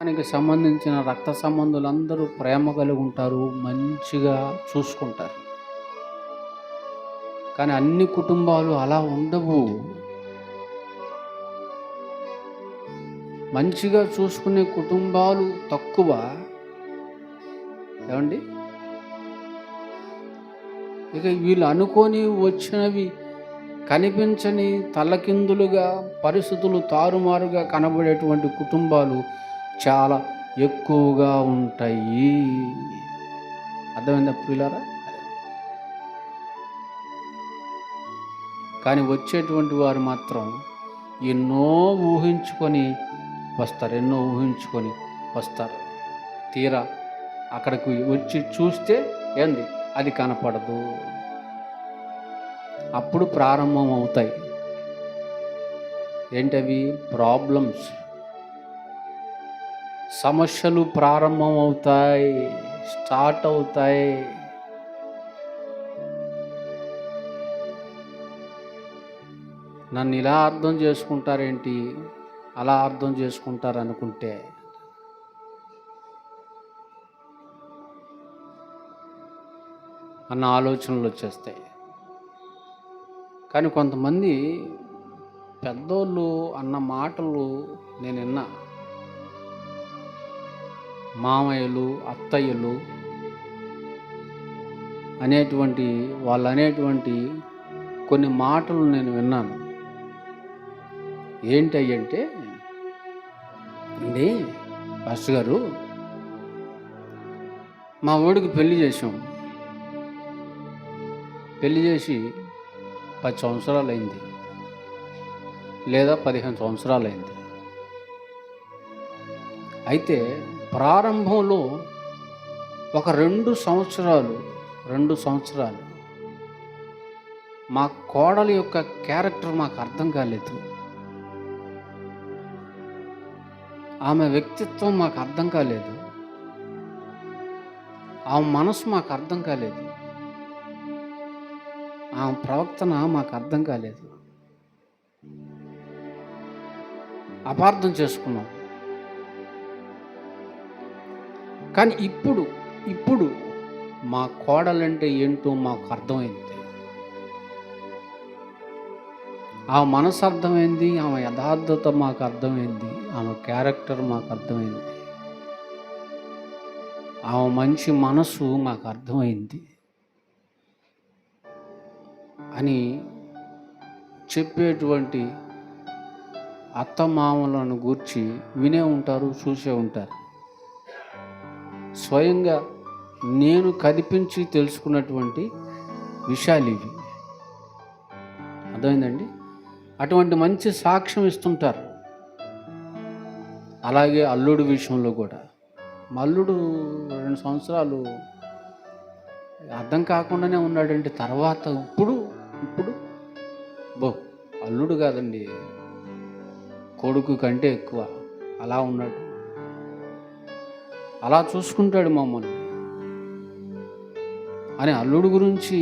దానికి సంబంధించిన రక్త సంబంధులందరూ ప్రేమ కలిగి ఉంటారు, మంచిగా చూసుకుంటారు. కానీ అన్ని కుటుంబాలు అలా ఉండవు. మంచిగా చూసుకునే కుటుంబాలు తక్కువ. ఏమండి, ఇక వీళ్ళు అనుకొని వచ్చినవి కనిపించని తలకిందులుగా పరిస్థితులు తారుమారుగా కనబడేటువంటి కుటుంబాలు చాలా ఎక్కువగా ఉంటాయి. అర్థమైందా ప్రియులారా? కానీ వచ్చేటువంటి వారు మాత్రం ఎన్నో ఊహించుకొని వస్తారు. తీరా అక్కడికి వచ్చి చూస్తే ఏంది, అది కనపడదు. అప్పుడు ప్రారంభం అవుతాయి. ఏంటవి? ప్రాబ్లమ్స్, సమస్యలు ప్రారంభం అవుతాయి, స్టార్ట్ అవుతాయి. నన్ను ఇలా అర్థం చేసుకుంటారేంటి, అలా అర్థం చేసుకుంటారనుకుంటే అన్న ఆలోచనలు వచ్చేస్తాయి. కానీ కొంతమంది పెద్దోళ్ళు అన్న మాటలు నేను విన్నా. మామయ్యలు, అత్తయ్యలు వాళ్ళు అనేటువంటి కొన్ని మాటలు నేను విన్నాను. ఏంటంటే, అండి పాస్టర్ గారు, మా ఊడికి పెళ్లి చేసి 10 సంవత్సరాలు అయింది, లేదా 15 సంవత్సరాలు అయింది. అయితే ప్రారంభంలో ఒక 2 సంవత్సరాలు మా కోడలి యొక్క క్యారెక్టర్ మాకు అర్థం కాలేదు. ఆమె వ్యక్తిత్వం మాకు అర్థం కాలేదు. ఆమె మనసు మాకు అర్థం కాలేదు. ఆమె ప్రవర్తన మాకు అర్థం కాలేదు. అపార్థం చేసుకున్నాం. కానీ ఇప్పుడు మా కోడలంటే ఏంటో మాకు అర్థమైంది. ఆమె మనసు అర్థమైంది, ఆమె యథార్థత మాకు అర్థమైంది, ఆమె క్యారెక్టర్ మాకు అర్థమైంది, ఆమె మంచి మనసు మాకు అర్థమైంది అని చెప్పేటువంటి అత్తమామలను గూర్చి వినే ఉంటారు, చూసే ఉంటారు. స్వయంగా నేను కనిపించి తెలుసుకున్నటువంటి విషయాలు ఇవి. అర్థమైందండి? అటువంటి మంచి సాక్ష్యం ఇస్తుంటారు. అలాగే అల్లుడి విషయంలో కూడా, మా అల్లుడు 2 సంవత్సరాలు అర్థం కాకుండానే ఉన్నాడంటే, తర్వాత ఇప్పుడు అల్లుడు కాదండి, కొడుకు కంటే ఎక్కువ అలా ఉన్నాడు. అలా చూసుకుంటాడు మమ్మల్ని అని అల్లుడు గురించి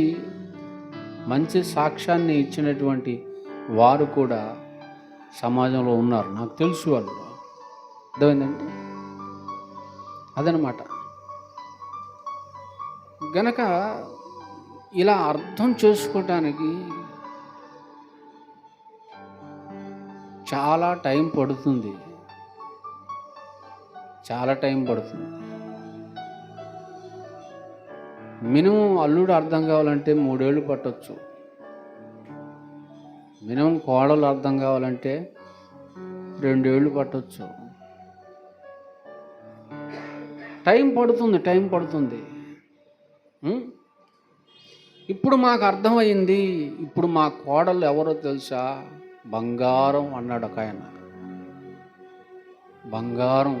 మంచి సాక్ష్యాన్ని ఇచ్చినటువంటి వారు కూడా సమాజంలో ఉన్నారు. నాకు తెలుసు వాళ్ళు. అర్థమైందండి? అదనమాట. గనక ఇలా అర్థం చేసుకోవటానికి చాలా టైం పడుతుంది. మినిమం అల్లుడు అర్థం కావాలంటే 3 ఏళ్ళు పట్టొచ్చు. మినిమం కోడలు అర్థం కావాలంటే 2 ఏళ్ళు పట్టొచ్చు. టైం పడుతుంది. ఇప్పుడు మాకు అర్థమైంది. ఇప్పుడు మా కోడలు ఎవరో తెలుసా? బంగారం అన్నాడు ఒక ఆయన. బంగారం.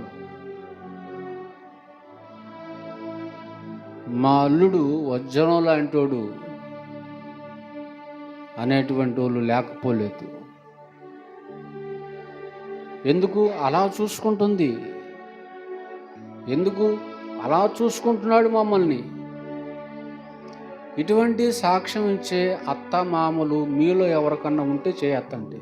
మా అల్లుడు వజ్రం లాంటోడు అనేటువంటి వాళ్ళు లేకపోలేదు. ఎందుకు అలా చూసుకుంటుంది? ఎందుకు అలా చూసుకుంటున్నాడు మమ్మల్ని? ఇటువంటి సాక్ష్యం ఇచ్చే అత్త మామలు మీలో ఎవరికన్నా ఉంటే చేయొద్దండి.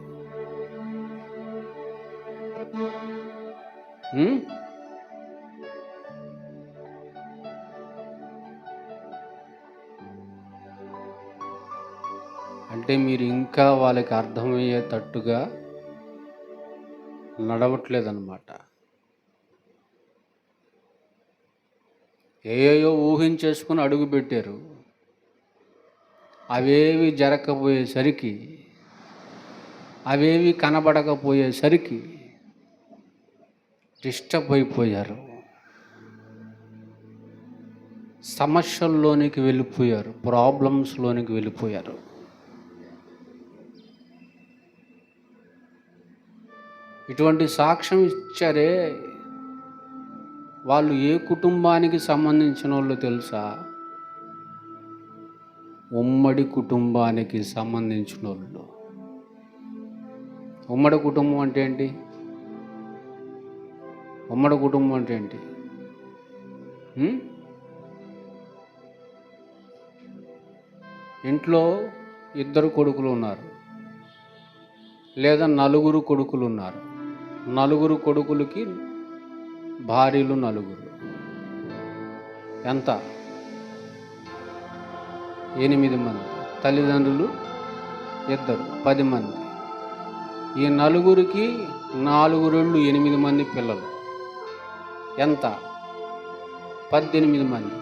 అంటే మీరు ఇంకా వాళ్ళకి అర్థమయ్యేటట్టుగా నడవట్లేదన్నమాట. ఏయో ఊహించేసుకుని అడుగు పెట్టారు. అవేవి జరగకపోయేసరికి, అవేవి కనబడకపోయేసరికి డిస్టర్బ్ అయిపోయారు. సమస్యల్లోనికి వెళ్ళిపోయారు, ప్రాబ్లమ్స్లోనికి వెళ్ళిపోయారు. ఇటువంటి సాక్ష్యం ఇచ్చారే, వాళ్ళు ఏ కుటుంబానికి సంబంధించిన వాళ్ళు తెలుసా? ఉమ్మడి కుటుంబానికి సంబంధించిన వాళ్ళు. ఉమ్మడి కుటుంబం అంటే ఏంటి? ఉమ్మడి కుటుంబం అంటే ఏంటి? ఇంట్లో 2 కొడుకులు ఉన్నారు, లేదా 4 కొడుకులు ఉన్నారు. 4 కొడుకులకి భార్యలు 4. ఎంత? 8 మంది. తల్లిదండ్రులు 2, 10 మంది. ఈ 4కి 4 రెళ్ళు 8 మంది పిల్లలు. ఎంత? 18 మంది.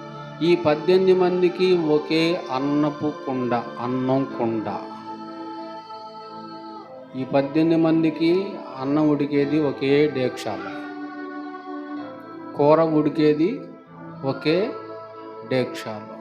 ఈ 18 మందికి ఒకే అన్నపు కుండ, అన్నం కుండ. ఈ 18 మందికి అన్నం ఉడికేది ఒకే డేక్షాలు, కూర ఉడికేది ఒకే డేక్షాలు.